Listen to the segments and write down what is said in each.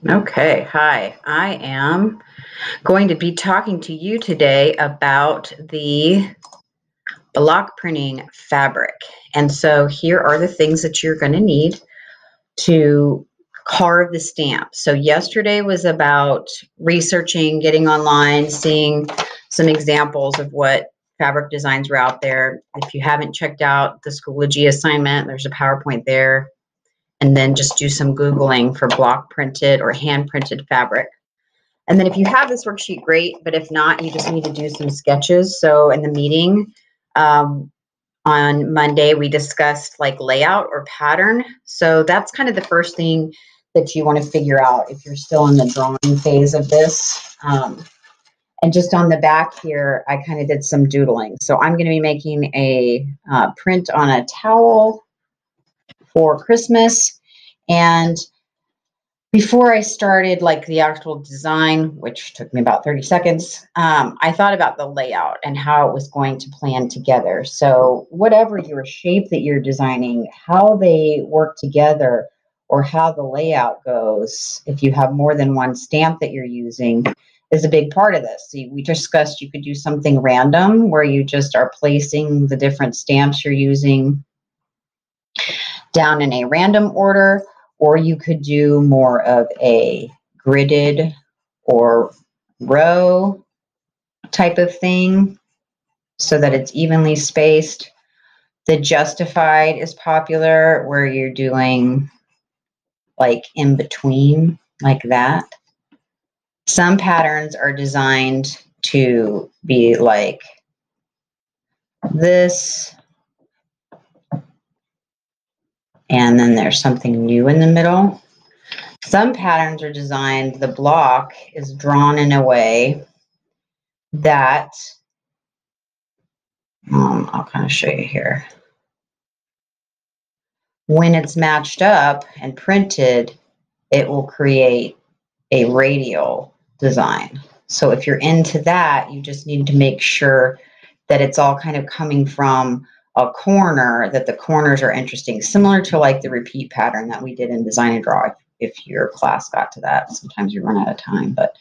Okay, hi. I am going to be talking to you today about the block printing fabric. And so here are the things that you're going to need to carve the stamp. So yesterday was about researching, getting online, seeing some examples of what fabric designs were out there. If you haven't checked out the Schoology assignment, there's a PowerPoint there. And then just do some Googling for block printed or hand printed fabric. And then if you have this worksheet, great. But if not, you just need to do some sketches. So in the meeting on Monday, we discussed like layout or pattern. So that's kind of the first thing that you want to figure out if you're still in the drawing phase of this. And just on the back here, I kind of did some doodling. So I'm going to be making a print on a towel for Christmas. And before I started like the actual design, which took me about 30 seconds, I thought about the layout and how it was going to plan together. So whatever your shape that you're designing, how they work together or how the layout goes, if you have more than one stamp that you're using, is a big part of this. See, we discussed you could do something random where you just are placing the different stamps you're using down in a random order, or you could do more of a gridded or row type of thing so that it's evenly spaced. The justified is popular where you're doing like in between like that. Some patterns are designed to be like this. And then there's something new in the middle. Some patterns are designed, the block is drawn in a way that, I'll kind of show you here. When it's matched up and printed, it will create a radial design. So if you're into that, you just need to make sure that it's all kind of coming from a corner, that the corners are interesting, similar to like the repeat pattern that we did in Design and Draw. If your class got to that, sometimes you run out of time, but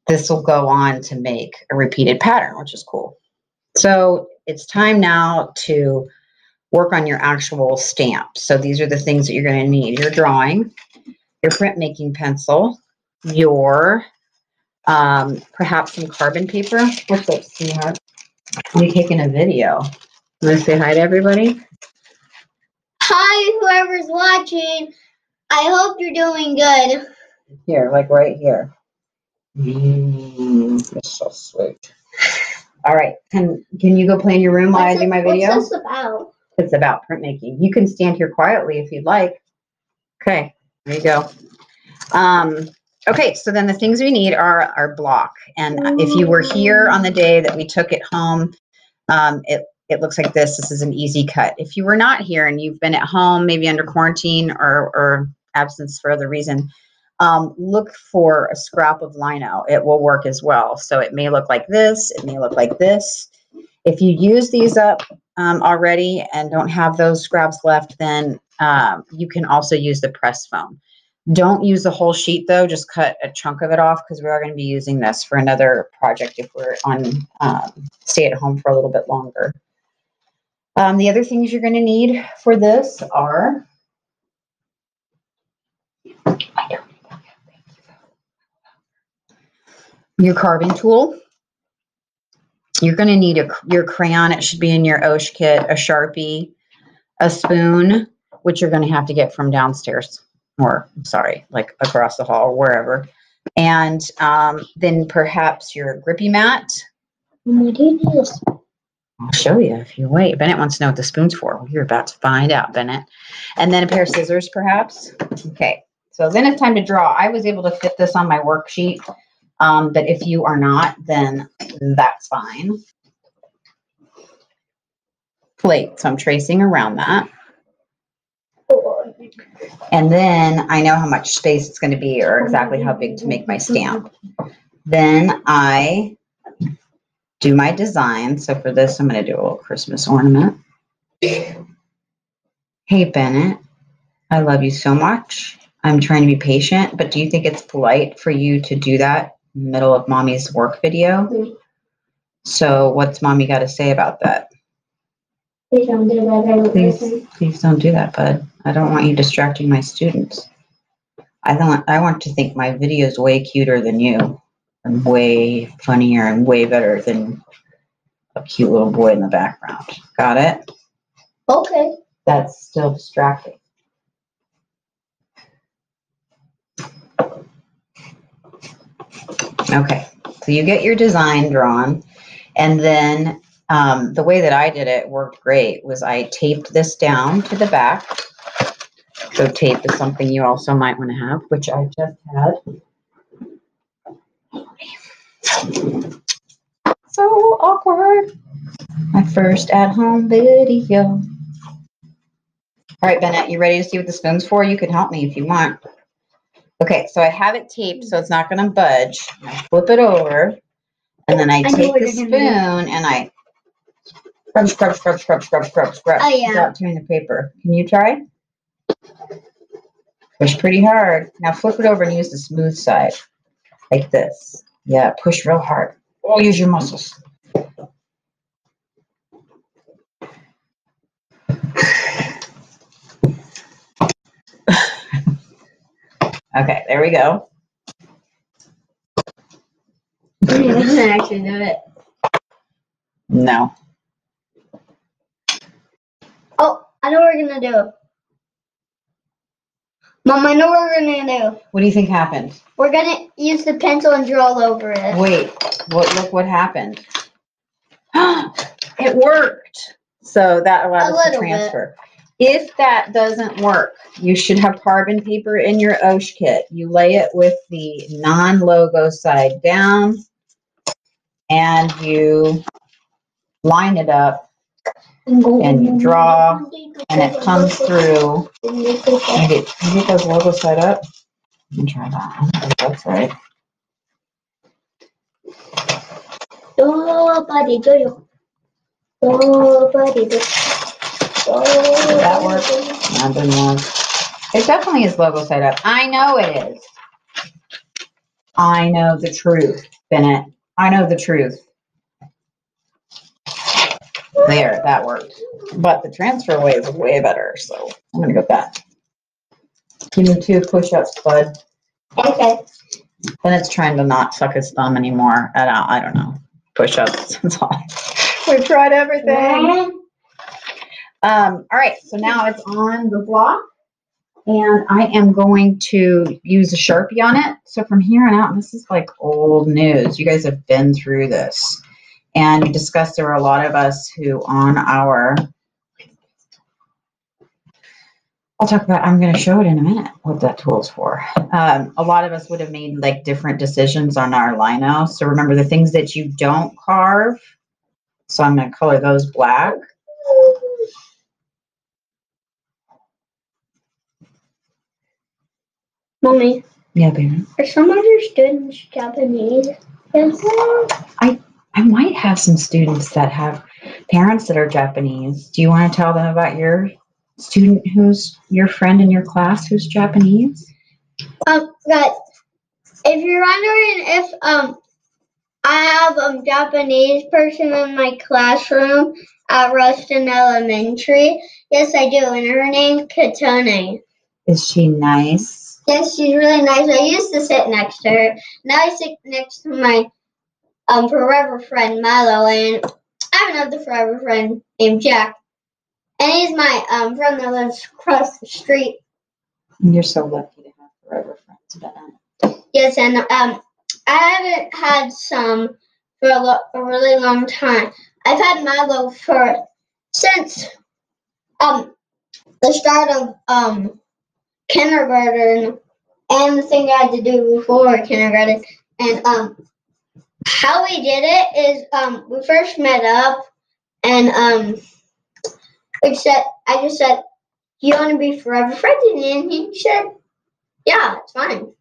this will go on to make a repeated pattern, which is cool. So it's time now to work on your actual stamp. So these are the things that you're going to need: your drawing, your printmaking pencil, your perhaps some carbon paper. What's up, sweetheart? Are you taking a video? Want to say hi to everybody? Hi, whoever's watching. I hope you're doing good. Here, like right here. That's so sweet. All right, can you go play in your room while I do my video? What's this about? It's about printmaking. You can stand here quietly if you'd like. Okay, there you go. Okay, so then the things we need are our block. And if you were here on the day that we took it home, it looks like this. This is an easy cut. If you were not here and you've been at home, maybe under quarantine or absence for other reason, look for a scrap of lino. It will work as well. So it may look like this. It may look like this. If you use these up already and don't have those scraps left, then you can also use the press foam. Don't use the whole sheet though, just cut a chunk of it off because we are going to be using this for another project if we're on stay at home for a little bit longer. The other things you're going to need for this are your carving tool. You're going to need your crayon. It should be in your OSH kit, a Sharpie, a spoon, which you're going to have to get from downstairs, or sorry, like across the hall or wherever. And then perhaps your grippy mat. What do you need? I'll show you if you wait. Bennett wants to know what the spoon's for. Well, you're about to find out, Bennett. And then a pair of scissors, perhaps. Okay, so then it's time to draw. I was able to fit this on my worksheet, but if you are not, then that's fine. Plate, so I'm tracing around that. And then I know how much space it's going to be or exactly how big to make my stamp. Then I do my design. So for this, I'm going to do a little Christmas ornament. Hey, Bennett, I love you so much. I'm trying to be patient, but do you think it's polite for you to do that in the middle of mommy's work video? Mm. So what's mommy got to say about that? Please don't do that. I don't listen. Please don't do that, bud. I don't want you distracting my students. I want to think my video is way cuter than you, and way funnier and way better than a cute little boy in the background. Got it? Okay. That's still distracting. Okay, so you get your design drawn, and then the way that I did it worked great was I taped this down to the back. So tape is something you also might want to have, which I just had. So awkward. My first at-home video. All right, Bennett, you ready to see what the spoon's for? You can help me if you want. Okay, so I have it taped so it's not going to budge. I flip it over, and then I take the spoon and I scrub. Oh, yeah. Without tearing the paper. Can you try? Push pretty hard. Now flip it over and use the smooth side, like this. Yeah, push real hard. Oh, use your muscles. Okay, there we go. He doesn't actually do it. No. Oh, I know what we're gonna do. Mom, I know what we're gonna do. What do you think happened? We're gonna use the pencil and draw all over it. Wait, look what happened. It worked. So that allowed us to transfer. If that doesn't work, you should have carbon paper in your OSH kit. You lay it with the non-logo side down, and you line it up, and you draw, and it comes through. You get those logo side up. Let me try that. That's right. Nobody do you. Nobody do. Did that work? No, it didn't work. It definitely is logo side up. I know it is. I know the truth, Bennett. I know the truth. There, that worked. But the transfer way is way better, so I'm gonna go with that. Give me 2 push-ups, bud. Okay. Bennett's trying to not suck his thumb anymore. I don't know. Push-ups. That's all. We've tried everything. All right, so now it's on the block, and I am going to use a Sharpie on it. So from here on out, this is like old news. You guys have been through this. And we discussed there were a lot of us who on our, I'm going to show it in a minute what that tool is for. A lot of us would have made like different decisions on our lino. So remember the things that you don't carve. So I'm going to color those black. Mommy. Yeah, baby. Are some of your students Japanese? Yes. I might have some students that have parents that are Japanese. Do you want to tell them about your student who's your friend in your class who's Japanese? Guys, if you're wondering if I have a Japanese person in my classroom at Ruston Elementary, yes, I do, and her name's Katone. Is she nice? Yes, she's really nice. I used to sit next to her. Now I sit next to my forever friend Milo, and I have another forever friend named Jack, and he's my friend that lives across the street. You're so lucky to have forever friends, Bennett. Yes, and I haven't had some for a really long time. I've had Milo since the start of kindergarten and the thing I had to do before kindergarten. And how we did it is we first met up, and I just said, "Do you want to be forever friends?" And he said, "Yeah, it's fine."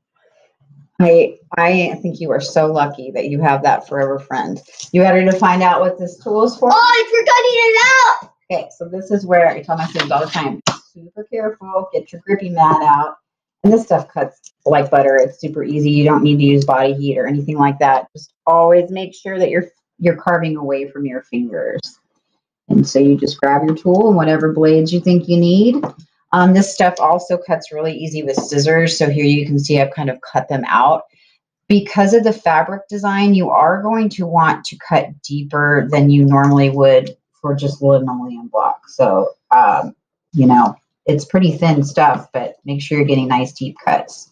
I think you are so lucky that you have that forever friend. You ready to find out what this tool is for? Oh, you're cutting it out! Okay, so this is where I tell my students all the time, super careful, get your grippy mat out, And this stuff cuts like butter. It's super easy. You don't need to use body heat or anything like that. Just always make sure that you're carving away from your fingers. And so you just grab your tool and whatever blades you think you need. This stuff also cuts really easy with scissors. So here you can see I've kind of cut them out. Because of the fabric design, you are going to want to cut deeper than you normally would for just linoleum block. So, you know, it's pretty thin stuff, but make sure you're getting nice deep cuts.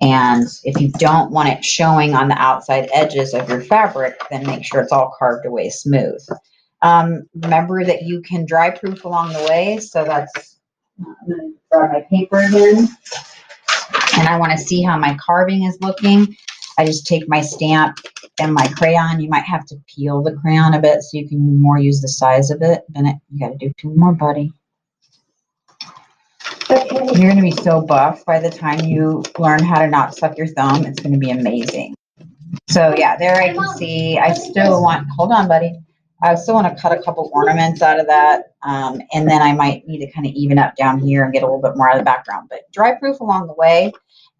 And if you don't want it showing on the outside edges of your fabric, then make sure it's all carved away smooth. Remember that you can dry proof along the way. So that's, I'm going to grab my paper again. And I want to see how my carving is looking. I just take my stamp and my crayon. You might have to peel the crayon a bit so you can more use the size of it. Bennett, you got to do 2 more, buddy. Okay. You're going to be so buff by the time you learn how to not suck your thumb. It's going to be amazing. So yeah, there I can see. I still want, hold on, buddy. I still want to cut a couple ornaments out of that. And then I might need to kind of even up down here and get a little bit more out of the background. But dry proof along the way.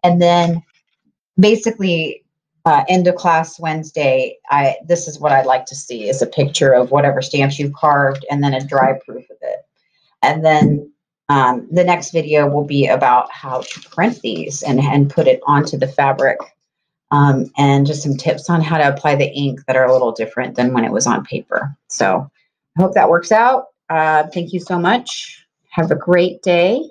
And then basically end of class Wednesday, this is what I'd like to see is a picture of whatever stamps you've carved and then a dry proof of it. And then the next video will be about how to print these and put it onto the fabric. And just some tips on how to apply the ink that are a little different than when it was on paper. So I hope that works out. Thank you so much. Have a great day.